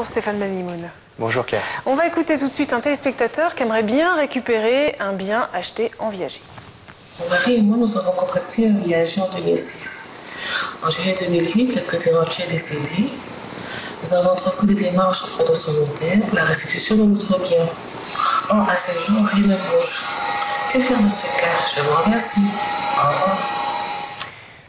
Stéphane Benimoun. Bonjour Claire. On va écouter tout de suite un téléspectateur qui aimerait bien récupérer un bien acheté en viager. Mon mari et moi, nous avons contracté un viager en 2006. En juillet 2008, le prêteur est décédé. Nous avons entrepris des démarches auprès de son notaire pour la restitution de notre bien. Or, à ce jour, rien ne bouge. Que faire de ce cas? Je vous remercie. Au revoir.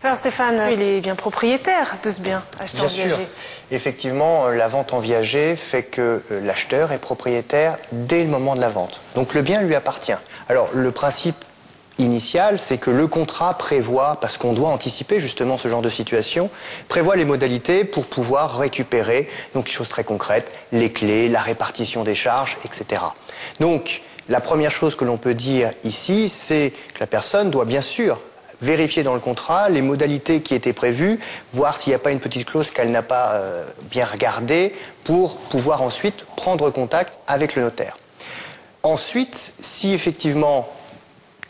Alors Stéphane, il est bien propriétaire de ce bien acheté en viager. Bien sûr. Effectivement, la vente en viager fait que l'acheteur est propriétaire dès le moment de la vente. Donc le bien lui appartient. Alors le principe initial, c'est que le contrat prévoit, parce qu'on doit anticiper justement ce genre de situation, prévoit les modalités pour pouvoir récupérer, donc des choses très concrètes, les clés, la répartition des charges, etc. Donc la première chose que l'on peut dire ici, c'est que la personne doit bien sûr vérifier dans le contrat les modalités qui étaient prévues, voir s'il n'y a pas une petite clause qu'elle n'a pas bien regardée pour pouvoir ensuite prendre contact avec le notaire. Ensuite, si effectivement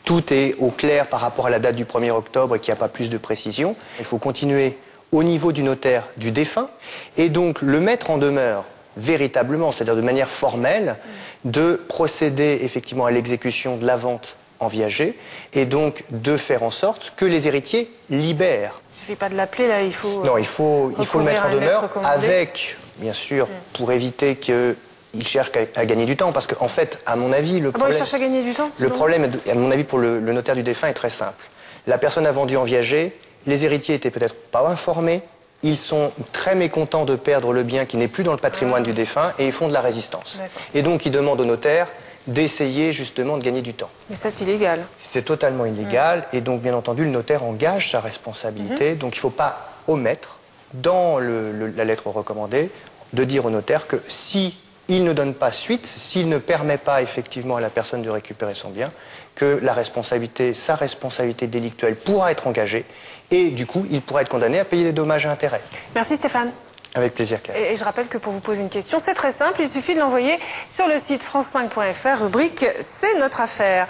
tout est au clair par rapport à la date du 1er octobre et qu'il n'y a pas plus de précision, il faut continuer au niveau du notaire du défunt et donc le mettre en demeure véritablement, c'est-à-dire de manière formelle, de procéder effectivement à l'exécution de la vente en viager et donc de faire en sorte que les héritiers libèrent. Il ne suffit pas de l'appeler là, il faut... Non, il faut le mettre en demeure avec, bien sûr, pour éviter qu'il cherche à gagner du temps. Parce qu'en fait, à mon avis, le problème... il cherche à gagner du temps? Le problème, à mon avis, pour le notaire du défunt est très simple. La personne a vendu en viager, les héritiers étaient peut-être pas informés, ils sont très mécontents de perdre le bien qui n'est plus dans le patrimoine du défunt et ils font de la résistance. Et donc ils demandent au notaire d'essayer justement de gagner du temps. Mais c'est illégal. C'est totalement illégal et donc bien entendu le notaire engage sa responsabilité. Donc il ne faut pas omettre dans la lettre recommandée de dire au notaire que si il ne donne pas suite, s'il ne permet pas effectivement à la personne de récupérer son bien, que sa responsabilité délictuelle pourra être engagée et du coup il pourra être condamné à payer des dommages et intérêts. Merci Stéphane. Avec plaisir Claire. Et je rappelle que pour vous poser une question, c'est très simple, il suffit de l'envoyer sur le site france5.fr, rubrique « C'est notre affaire ».